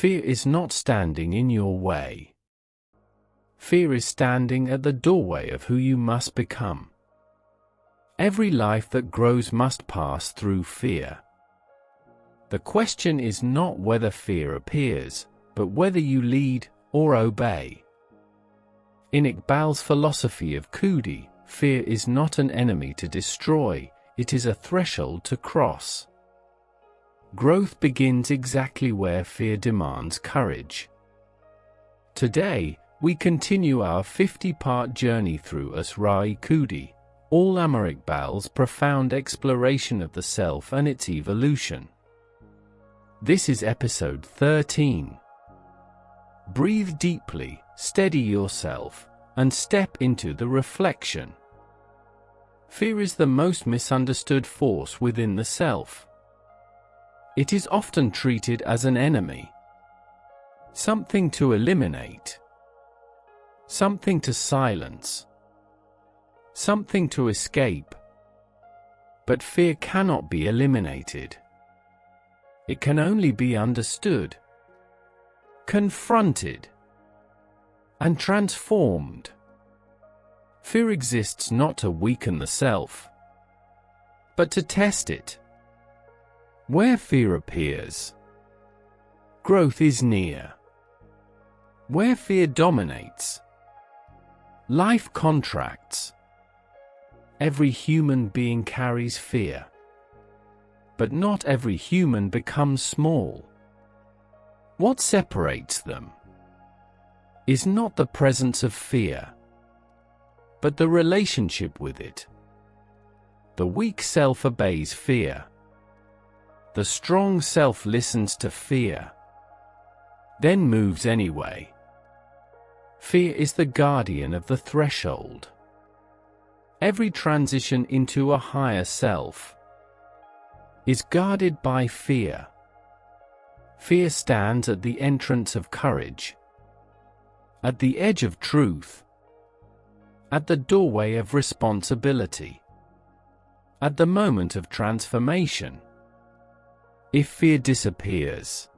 Fear is not standing in your way. Fear is standing at the doorway of who you must become. Every life that grows must pass through fear. The question is not whether fear appears, but whether you lead or obey. In Iqbal's philosophy of Khudi, fear is not an enemy to destroy, it is a threshold to cross. Growth begins exactly where fear demands courage. Today, we continue our 50-part journey through Allama Khudi, Allama Iqbal's profound exploration of the self and its evolution. This is episode 13. Breathe deeply, steady yourself, and step into the reflection. Fear is the most misunderstood force within the self. It is often treated as an enemy. Something to eliminate. Something to silence. Something to escape. But fear cannot be eliminated. It can only be understood, confronted, and transformed. Fear exists not to weaken the self, but to test it. Where fear appears, growth is near. Where fear dominates, life contracts. Every human being carries fear. But not every human becomes small. What separates them is not the presence of fear, but the relationship with it. The weak self obeys fear. The strong self listens to fear, then moves anyway. Fear is the guardian of the threshold. Every transition into a higher self is guarded by fear. Fear stands at the entrance of courage, at the edge of truth, at the doorway of responsibility, at the moment of transformation. If fear disappears,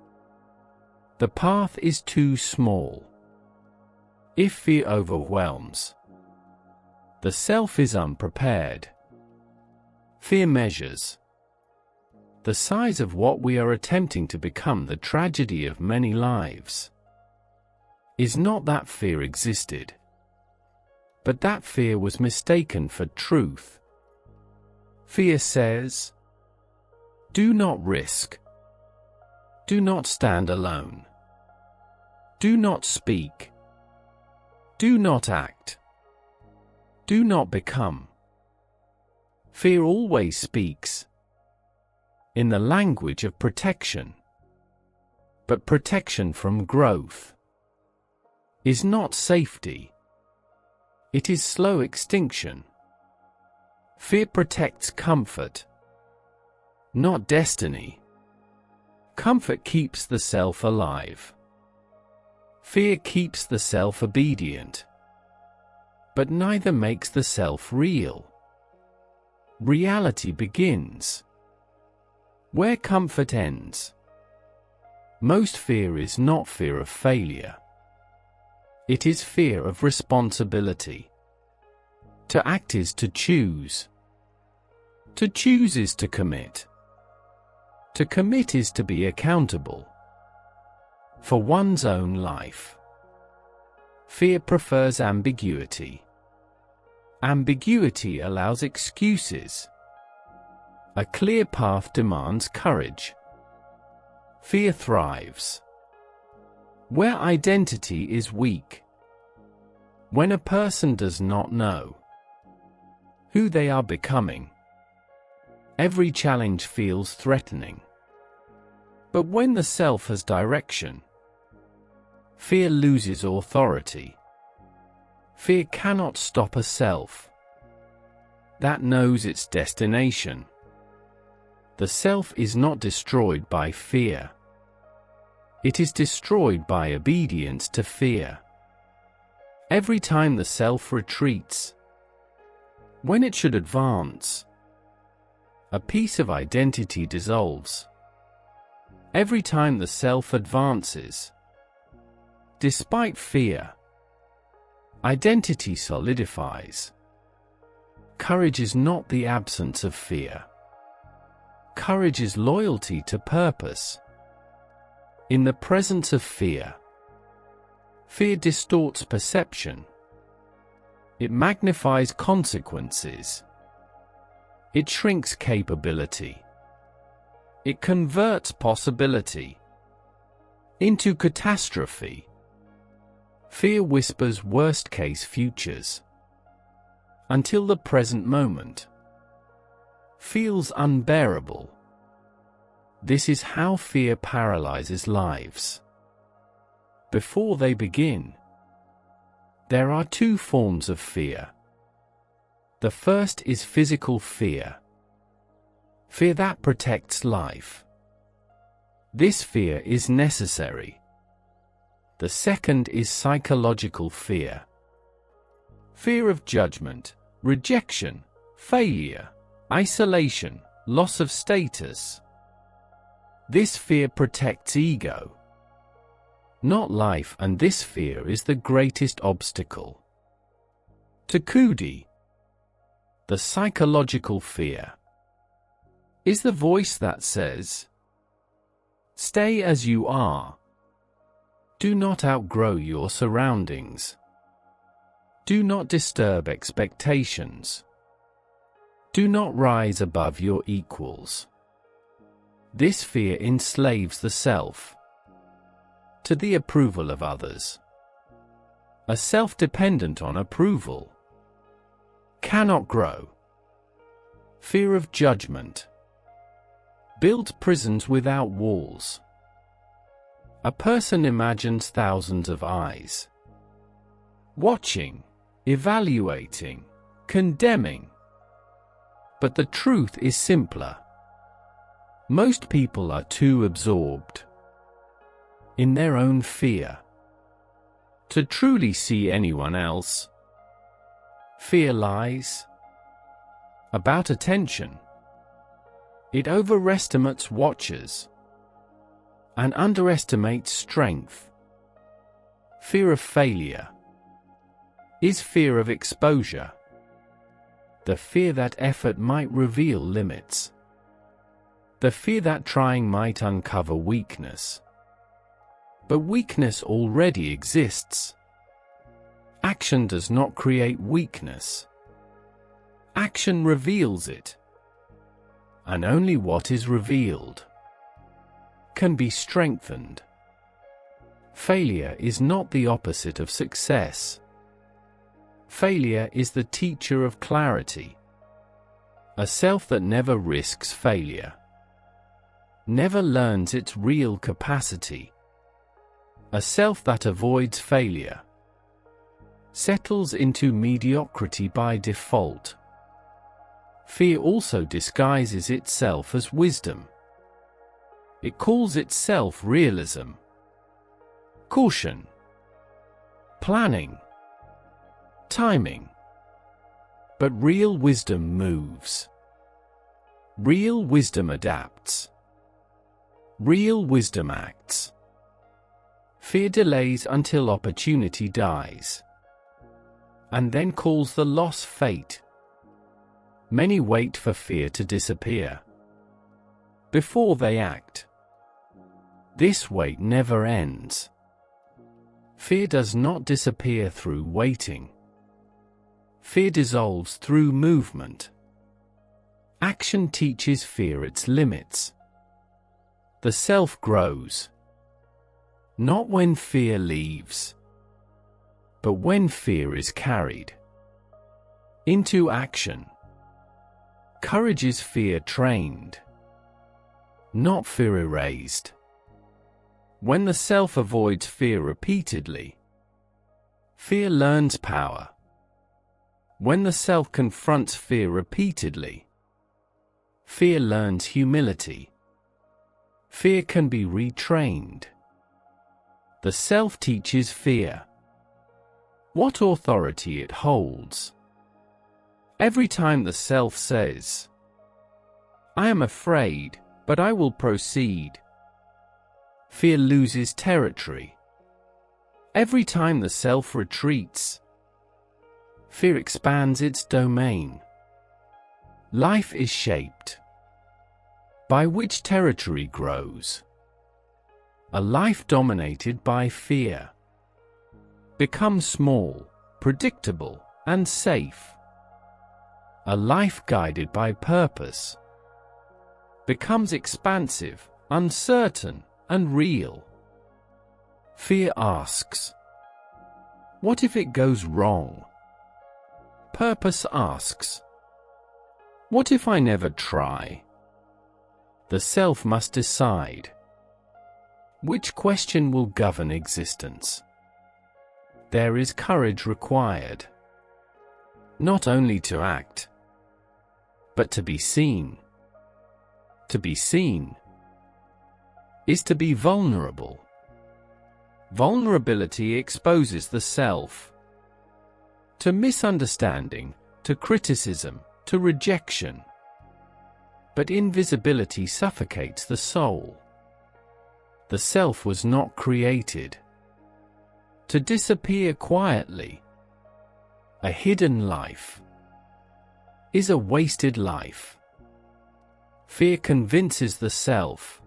the path is too small. If fear overwhelms, the self is unprepared. Fear measures the size of what we are attempting to become. The tragedy of many lives is not that fear existed, but that fear was mistaken for truth. Fear says, do not risk. Do not stand alone. Do not speak. Do not act. Do not become. Fear always speaks in the language of protection. But protection from growth is not safety. It is slow extinction. Fear protects comfort, not destiny. Comfort keeps the self alive. Fear keeps the self obedient. But neither makes the self real. Reality begins where comfort ends. Most fear is not fear of failure. It is fear of responsibility. To act is to choose. To choose is to commit. To commit is to be accountable for one's own life. Fear prefers ambiguity. Ambiguity allows excuses. A clear path demands courage. Fear thrives where identity is weak. When a person does not know who they are becoming, every challenge feels threatening. But when the self has direction, fear loses authority. Fear cannot stop a self that knows its destination. The self is not destroyed by fear. It is destroyed by obedience to fear. Every time the self retreats, when it should advance, a piece of identity dissolves. Every time the self advances. Despite fear, identity solidifies. Courage is not the absence of fear. Courage is loyalty to purpose. In the presence of fear, fear distorts perception. It magnifies consequences. It shrinks capability. It converts possibility into catastrophe. Fear whispers worst-case futures until the present moment feels unbearable. This is how fear paralyzes lives. Before they begin, there are two forms of fear. The first is physical fear. Fear that protects life. This fear is necessary. The second is psychological fear. Fear of judgment, rejection, failure, isolation, loss of status. This fear protects ego, not life, and this fear is the greatest obstacle to Khudi. The psychological fear is the voice that says, "Stay as you are. Do not outgrow your surroundings. Do not disturb expectations. Do not rise above your equals." This fear enslaves the self to the approval of others. A self dependent on approval cannot grow. Fear of judgment builds prisons without walls. A person imagines thousands of eyes watching, evaluating, condemning. But the truth is simpler. Most people are too absorbed in their own fear to truly see anyone else. Fear lies about attention. It overestimates watchers and underestimates strength. Fear of failure is fear of exposure. The fear that effort might reveal limits. The fear that trying might uncover weakness. But weakness already exists. Action does not create weakness. Action reveals it. And only what is revealed can be strengthened. Failure is not the opposite of success. Failure is the teacher of clarity. A self that never risks failure never learns its real capacity. A self that avoids failure settles into mediocrity by default. Fear also disguises itself as wisdom. It calls itself realism, caution, planning, timing. But real wisdom moves. Real wisdom adapts. Real wisdom acts. Fear delays until opportunity dies, and then calls the loss fate. Many wait for fear to disappear before they act. This wait never ends. Fear does not disappear through waiting. Fear dissolves through movement. Action teaches fear its limits. The self grows, not when fear leaves, but when fear is carried into action. Courage is fear trained, not fear erased. When the self avoids fear repeatedly, fear learns power. When the self confronts fear repeatedly, fear learns humility. Fear can be retrained. The self teaches fear what authority it holds. Every time the self says, "I am afraid, but I will proceed," fear loses territory. Every time the self retreats, fear expands its domain. Life is shaped by which territory grows. A life dominated by fear becomes small, predictable, and safe. A life guided by purpose becomes expansive, uncertain, and real. Fear asks, what if it goes wrong? Purpose asks, what if I never try? The self must decide which question will govern existence. There is courage required, not only to act, but to be seen. To be seen is to be vulnerable. Vulnerability exposes the self to misunderstanding, to criticism, to rejection. But invisibility suffocates the soul. The self was not created to disappear quietly. A hidden life is a wasted life. Fear convinces the self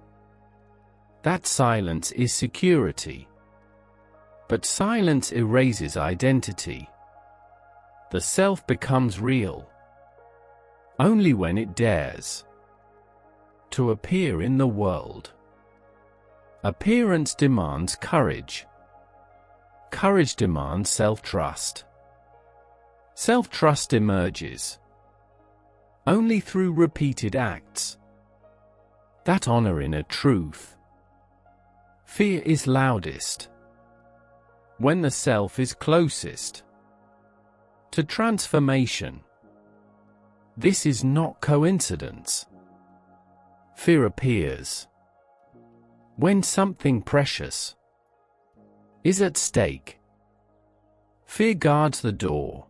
that silence is security. But silence erases identity. The self becomes real only when it dares to appear in the world. Appearance demands courage. Courage demands self-trust. Self-trust emerges only through repeated acts that honor inner truth. Fear is loudest when the self is closest to transformation. This is not coincidence. Fear appears when something precious is at stake. Fear guards the door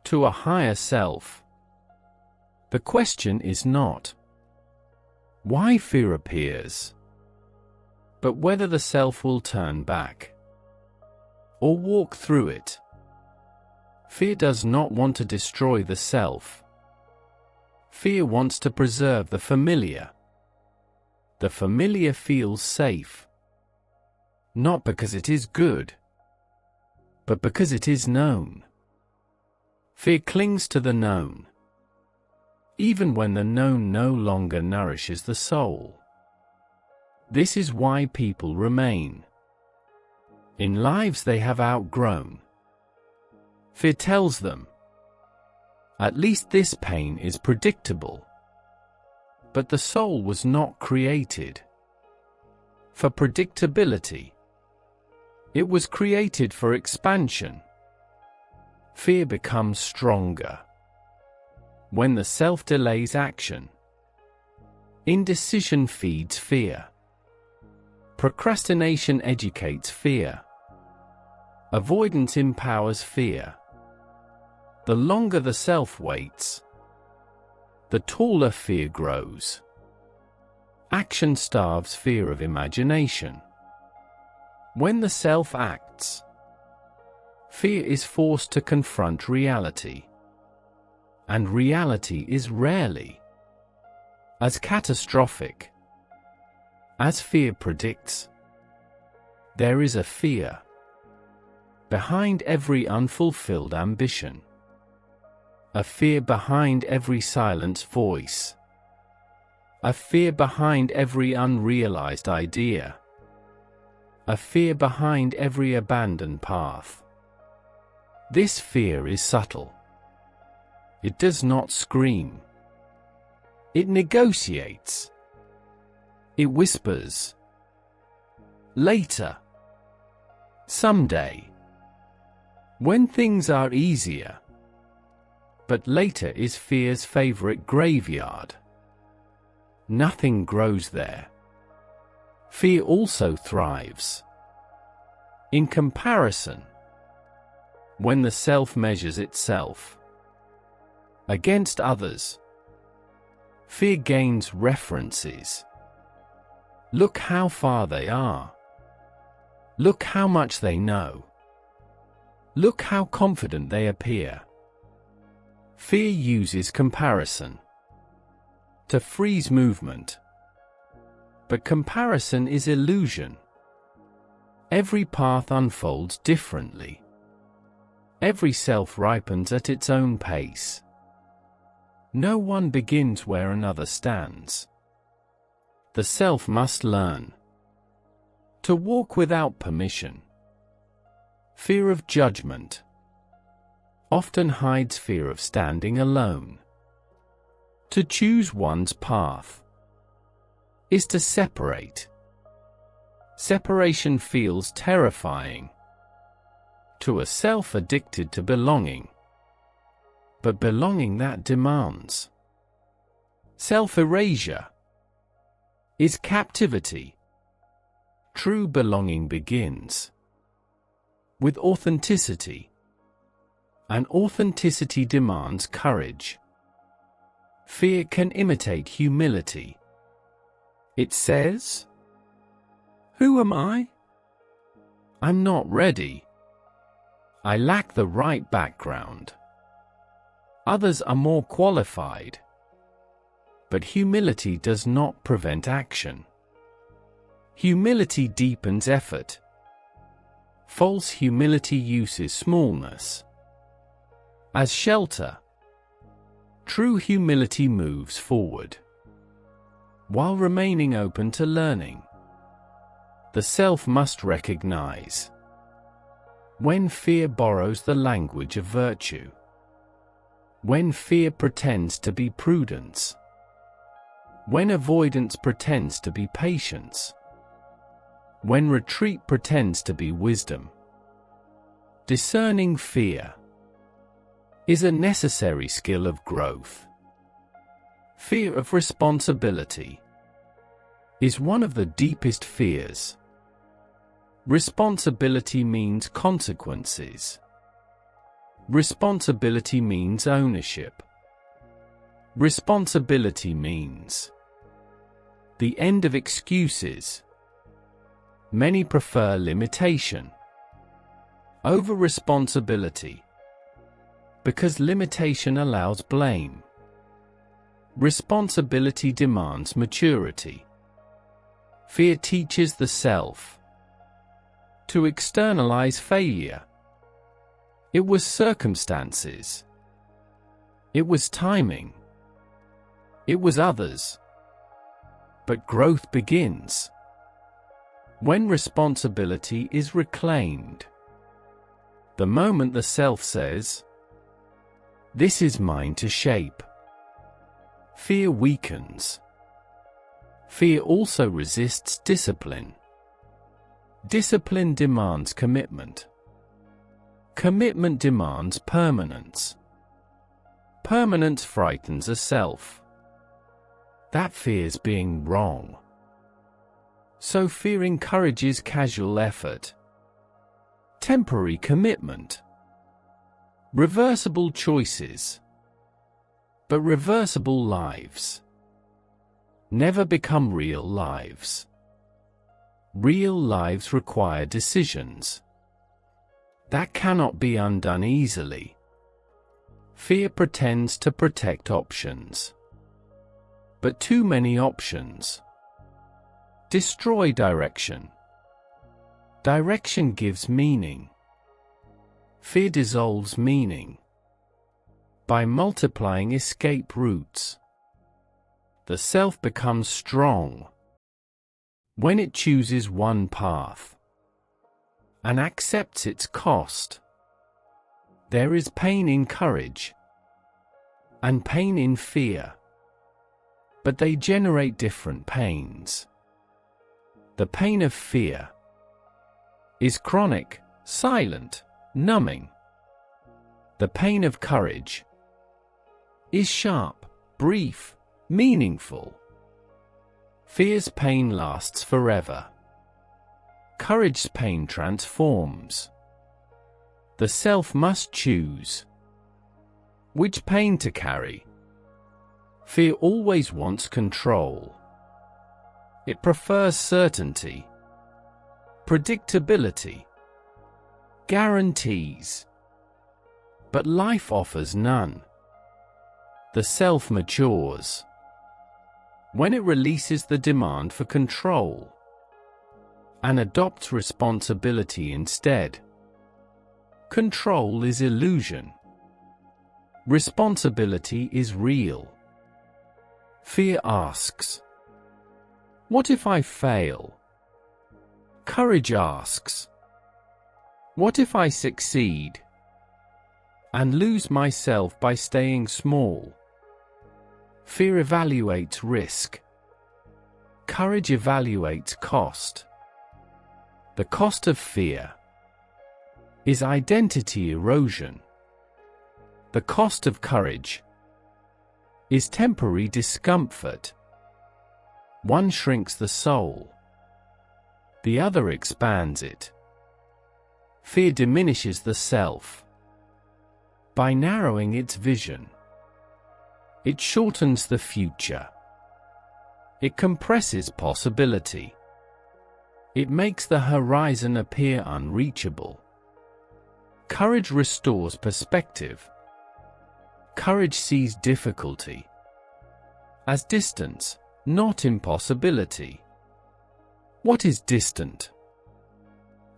to a higher self. The question is not why fear appears, but whether the self will turn back or walk through it. Fear does not want to destroy the self. Fear wants to preserve the familiar. The familiar feels safe, not because it is good, but because it is known. Fear clings to the known, even when the known no longer nourishes the soul. This is why people remain in lives they have outgrown. Fear tells them, at least this pain is predictable. But the soul was not created for predictability. It was created for expansion. Fear becomes stronger when the self delays action. Indecision feeds fear. Procrastination educates fear. Avoidance empowers fear. The longer the self waits, the taller fear grows. Action starves fear of imagination. When the self acts, fear is forced to confront reality. And reality is rarely as catastrophic as fear predicts. There is a fear behind every unfulfilled ambition. A fear behind every silenced voice. A fear behind every unrealized idea. A fear behind every abandoned path. This fear is subtle. It does not scream. It negotiates. It whispers. Later. Someday. When things are easier. But later is fear's favorite graveyard. Nothing grows there. Fear also thrives in comparison. When the self measures itself against others, fear gains references. Look how far they are. Look how much they know. Look how confident they appear. Fear uses comparison to freeze movement. But comparison is illusion. Every path unfolds differently. Every self ripens at its own pace. No one begins where another stands. The self must learn to walk without permission. Fear of judgment often hides fear of standing alone. To choose one's path is to separate. Separation feels terrifying to a self addicted to belonging. But belonging that demands self-erasure is captivity. True belonging begins with authenticity, and authenticity demands courage. Fear can imitate humility. It says, "Who am I? I'm not ready. I lack the right background. Others are more qualified." But humility does not prevent action. Humility deepens effort. False humility uses smallness as shelter. True humility moves forward while remaining open to learning. The self must recognize when fear borrows the language of virtue, when fear pretends to be prudence, when avoidance pretends to be patience, when retreat pretends to be wisdom. Discerning fear is a necessary skill of growth. Fear of responsibility is one of the deepest fears. Responsibility means consequences. Responsibility means ownership. Responsibility means the end of excuses. Many prefer limitation over responsibility because limitation allows blame. Responsibility demands maturity. Fear teaches the self to externalize failure. It was circumstances. It was timing. It was others. But growth begins when responsibility is reclaimed. The moment the self says, "This is mine to shape," fear weakens. Fear also resists discipline. Discipline demands commitment. Commitment demands permanence. Permanence frightens a self that fears being wrong. So fear encourages casual effort, temporary commitment, reversible choices. But reversible lives never become real lives. Real lives require decisions that cannot be undone easily. Fear pretends to protect options, but too many options destroy direction. Direction gives meaning. Fear dissolves meaning by multiplying escape routes. The self becomes strong when it chooses one path and accepts its cost. There is pain in courage and pain in fear, but they generate different pains. The pain of fear is chronic, silent, numbing. The pain of courage is sharp, brief, meaningful. Fear's pain lasts forever. Courage's pain transforms. The self must choose which pain to carry. Fear always wants control. It prefers certainty, predictability, guarantees. But life offers none. The self matures when it releases the demand for control and adopts responsibility instead. Control is illusion. Responsibility is real. Fear asks, "What if I fail?" Courage asks, "What if I succeed and lose myself by staying small?" Fear evaluates risk. Courage evaluates cost. The cost of fear is identity erosion. The cost of courage is temporary discomfort. One shrinks the soul, the other expands it. Fear diminishes the self by narrowing its vision. It shortens the future. It compresses possibility. It makes the horizon appear unreachable. Courage restores perspective. Courage sees difficulty as distance, not impossibility. What is distant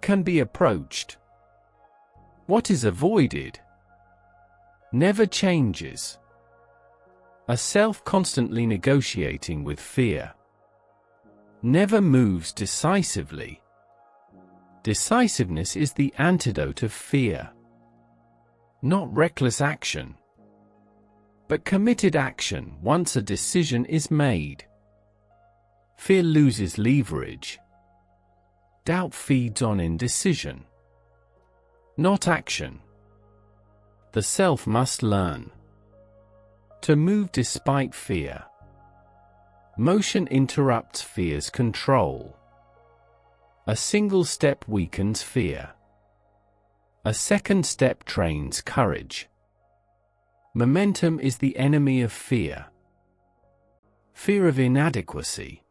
can be approached. What is avoided never changes. A self constantly negotiating with fear never moves decisively. Decisiveness is the antidote of fear. Not reckless action, but committed action once a decision is made. Fear loses leverage. Doubt feeds on indecision, not action. The self must learn to move despite fear. Motion interrupts fear's control. A single step weakens fear. A second step trains courage. Momentum is the enemy of fear. Fear of inadequacy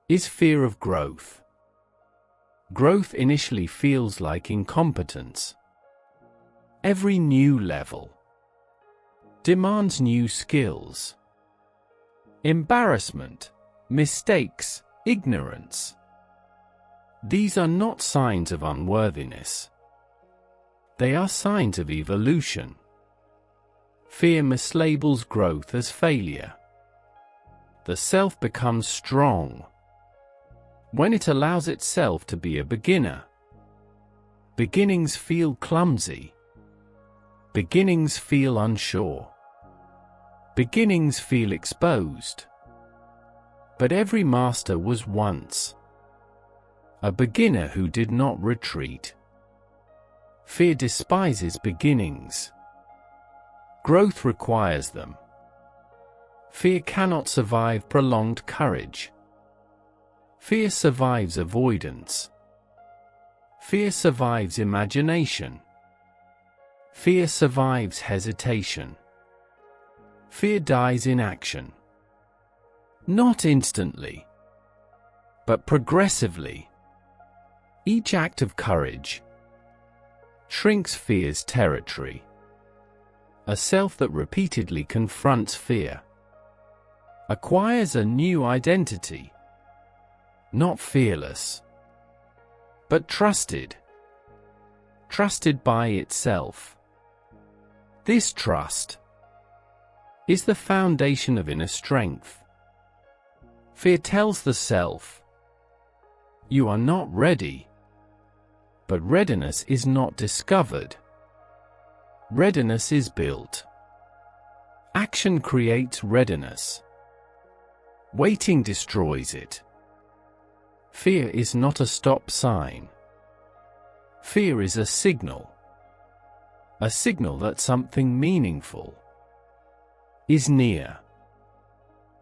is fear of growth. Growth initially feels like incompetence. Every new level demands new skills. Embarrassment, mistakes, ignorance. These are not signs of unworthiness. They are signs of evolution. Fear mislabels growth as failure. The self becomes strong when it allows itself to be a beginner. Beginnings feel clumsy. Beginnings feel unsure. Beginnings feel exposed. But every master was once a beginner who did not retreat. Fear despises beginnings. Growth requires them. Fear cannot survive prolonged courage. Fear survives avoidance. Fear survives imagination. Fear survives hesitation. Fear dies in action. Not instantly, but progressively. Each act of courage shrinks fear's territory. A self that repeatedly confronts fear acquires a new identity. Not fearless, but trusted. Trusted by itself. This trust is the foundation of inner strength. Fear tells the self, "You are not ready." But readiness is not discovered. Readiness is built. Action creates readiness. Waiting destroys it. Fear is not a stop sign. Fear is a signal. A signal that something meaningful is near.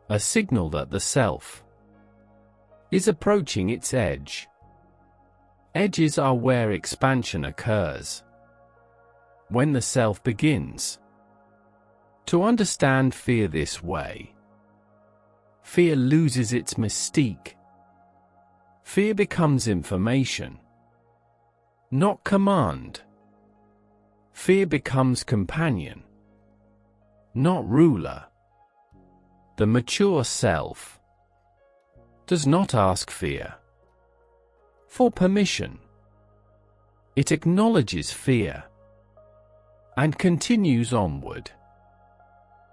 A signal that the self is approaching its edge. Edges are where expansion occurs. When the self begins to understand fear this way, Fear loses its mystique. Fear becomes information, not command. Fear becomes companion, not ruler. The mature self does not ask fear for permission. It acknowledges fear and continues onward.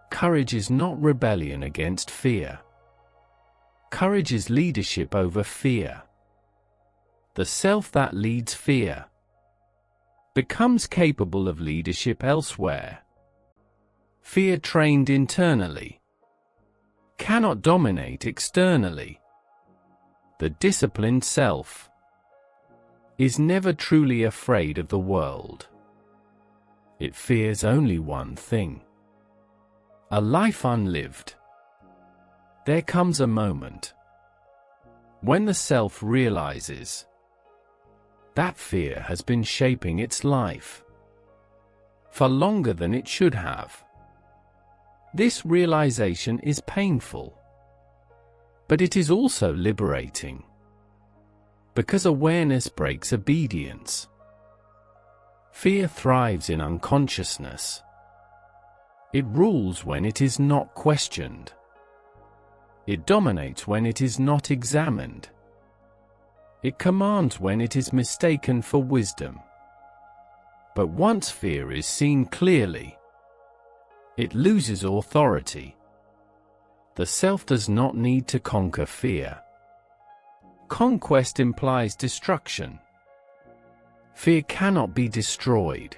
Courage is not rebellion against fear. Courage is leadership over fear. The self that leads fear becomes capable of leadership elsewhere. Fear trained internally cannot dominate externally. The disciplined self is never truly afraid of the world. It fears only one thing: a life unlived. There comes a moment when the self realizes that fear has been shaping its life for longer than it should have. This realization is painful, but it is also liberating, because awareness breaks obedience. Fear thrives in unconsciousness. It rules when it is not questioned. It dominates when it is not examined. It commands when it is mistaken for wisdom. But once fear is seen clearly, it loses authority. The self does not need to conquer fear. Conquest implies destruction. Fear cannot be destroyed,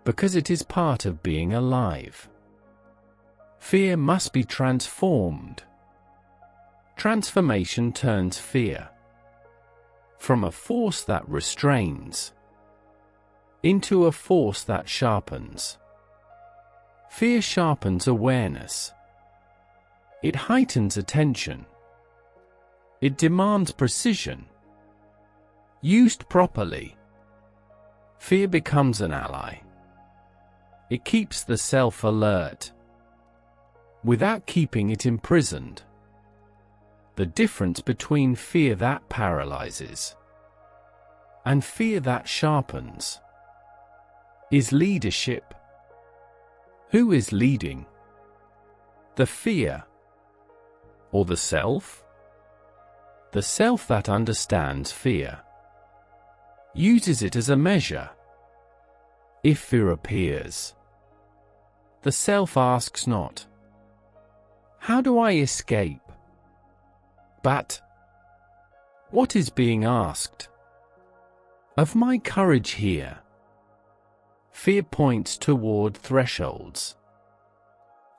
because it is part of being alive. Fear must be transformed. Transformation turns fear from a force that restrains into a force that sharpens. Fear sharpens awareness. It heightens attention. It demands precision. Used properly, fear becomes an ally. It keeps the self alert without keeping it imprisoned. The difference between fear that paralyzes and fear that sharpens is leadership. Who is leading? The fear or the self? The self that understands fear uses it as a measure. If fear appears, the self asks not, "How do I escape?" but, "What is being asked of my courage here?" Fear points toward thresholds.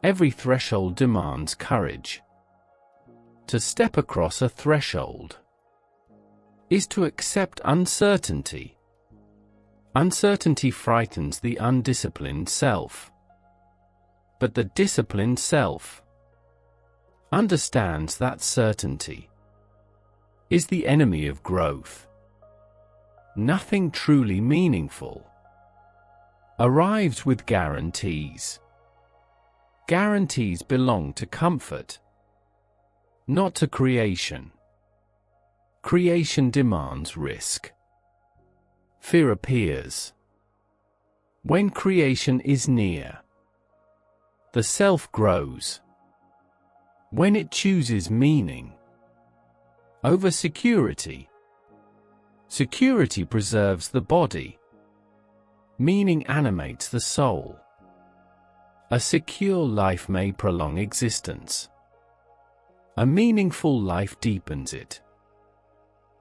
Every threshold demands courage. To step across a threshold is to accept uncertainty. Uncertainty frightens the undisciplined self. But the disciplined self understands that certainty is the enemy of growth. Nothing truly meaningful arrives with guarantees. Guarantees belong to comfort, not to creation. Creation demands risk. Fear appears when creation is near. The self grows when it chooses meaning over security. Security preserves the body. Meaning animates the soul. A secure life may prolong existence. A meaningful life deepens it.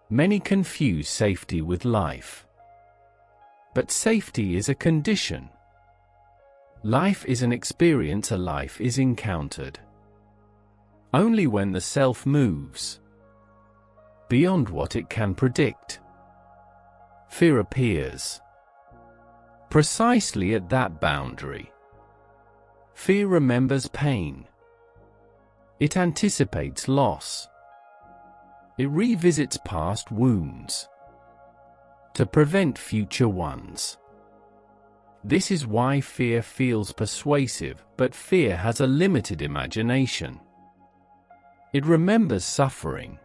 Many confuse safety with life. But safety is a condition. Life is an experience, a life is encountered only when the self moves beyond what it can predict. Fear appears precisely at that boundary. Fear remembers pain. It anticipates loss. It revisits past wounds to prevent future ones. This is why fear feels persuasive, but fear has a limited imagination. It remembers suffering,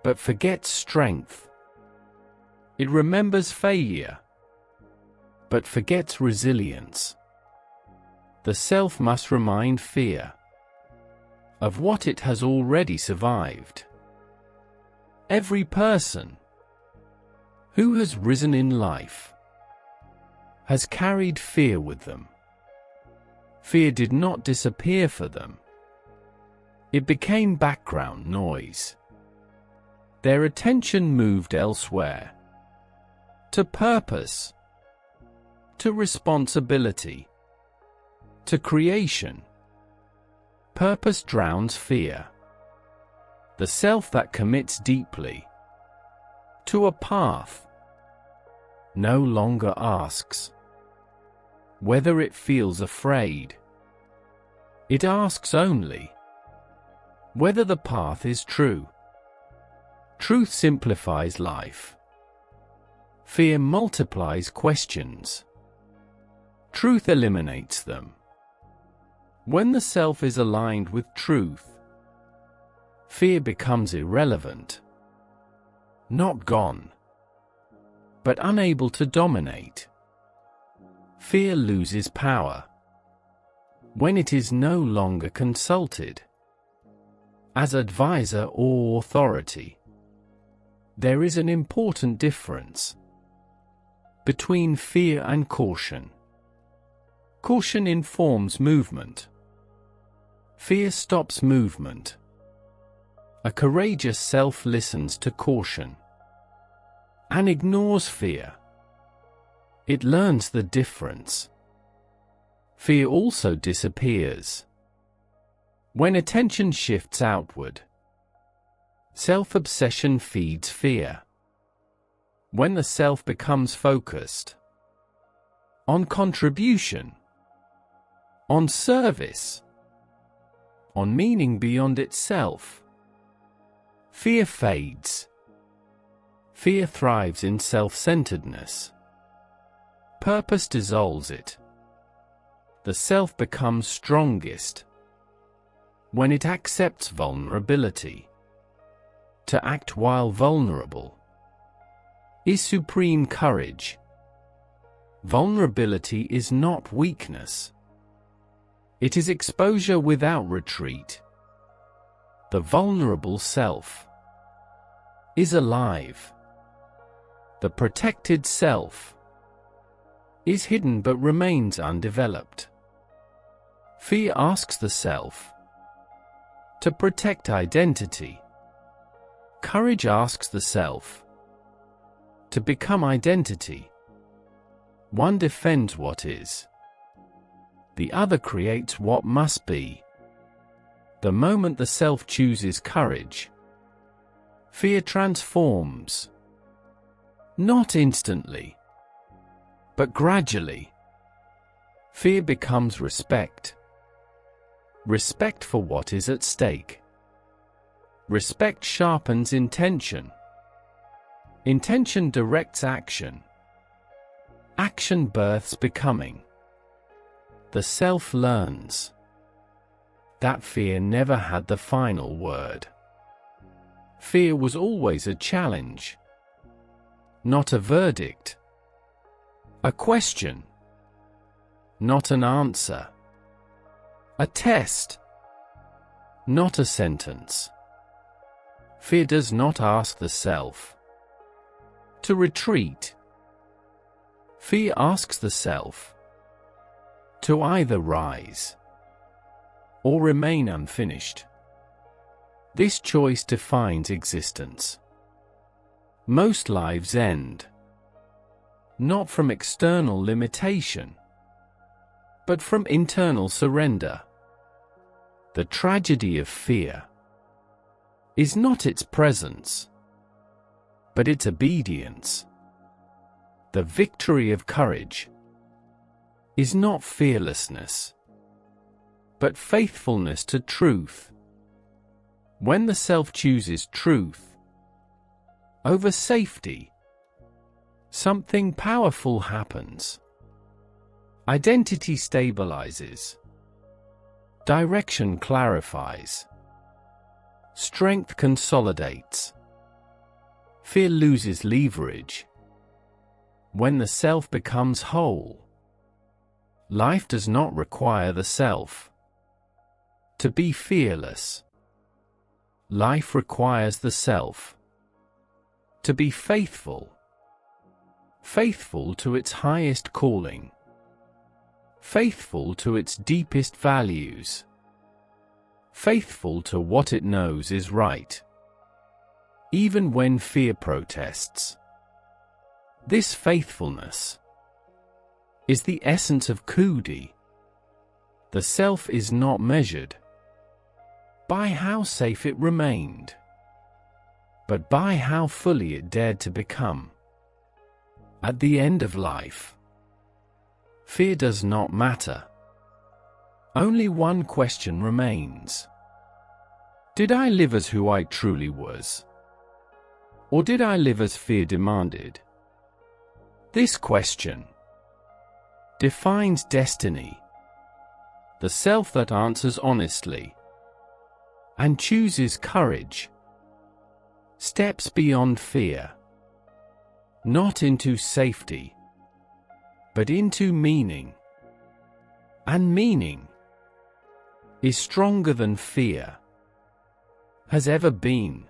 but forgets strength. It remembers failure, but forgets resilience. The self must remind fear of what it has already survived. Every person who has risen in life has carried fear with them. Fear did not disappear for them. It became background noise. Their attention moved elsewhere. To purpose, to responsibility, to creation. Purpose drowns fear. The self that commits deeply to a path no longer asks whether it feels afraid. It asks only whether the path is true. Truth simplifies life. Fear multiplies questions. Truth eliminates them. When the self is aligned with truth, fear becomes irrelevant. Not gone, but unable to dominate. Fear loses power when it is no longer consulted as advisor or authority. There is an important difference between fear and caution. Caution informs movement. Fear stops movement. A courageous self listens to caution and ignores fear. It learns the difference. Fear also disappears when attention shifts outward. Self-obsession feeds fear. When the self becomes focused on contribution, on service, on meaning beyond itself, fear fades. Fear thrives in self-centeredness. Purpose dissolves it. The self becomes strongest when it accepts vulnerability. To act while vulnerable is supreme courage. Vulnerability is not weakness. It is exposure without retreat. The vulnerable self is alive. The protected self is hidden but remains undeveloped. Fear asks the self to protect identity. Courage asks the self to become identity. One defends what is. The other creates what must be. The moment the self chooses courage, fear transforms. Not instantly, but gradually. Fear becomes respect. Respect for what is at stake. Respect sharpens intention. Intention directs action. Action births becoming. The self learns that fear never had the final word. Fear was always a challenge, not a verdict. A question, not an answer. A test, not a sentence. Fear does not ask the self to retreat. Fear asks the self to either rise or remain unfinished. This choice defines existence. Most lives end not from external limitation, but from internal surrender. The tragedy of fear is not its presence, but its obedience. The victory of courage is not fearlessness, but faithfulness to truth. When the self chooses truth over safety, something powerful happens. Identity stabilizes. Direction clarifies. Strength consolidates. Fear loses leverage. When the self becomes whole, life does not require the self to be fearless. Life requires the self to be faithful. Faithful to its highest calling. Faithful to its deepest values. Faithful to what it knows is right, even when fear protests. This faithfulness is the essence of Khudi. The self is not measured by how safe it remained, but by how fully it dared to become. At the end of life, fear does not matter. Only one question remains. Did I live as who I truly was? Or did I live as fear demanded? This question defines destiny. The self that answers honestly and chooses courage steps beyond fear, not into safety, but into meaning. And meaning is stronger than fear has ever been.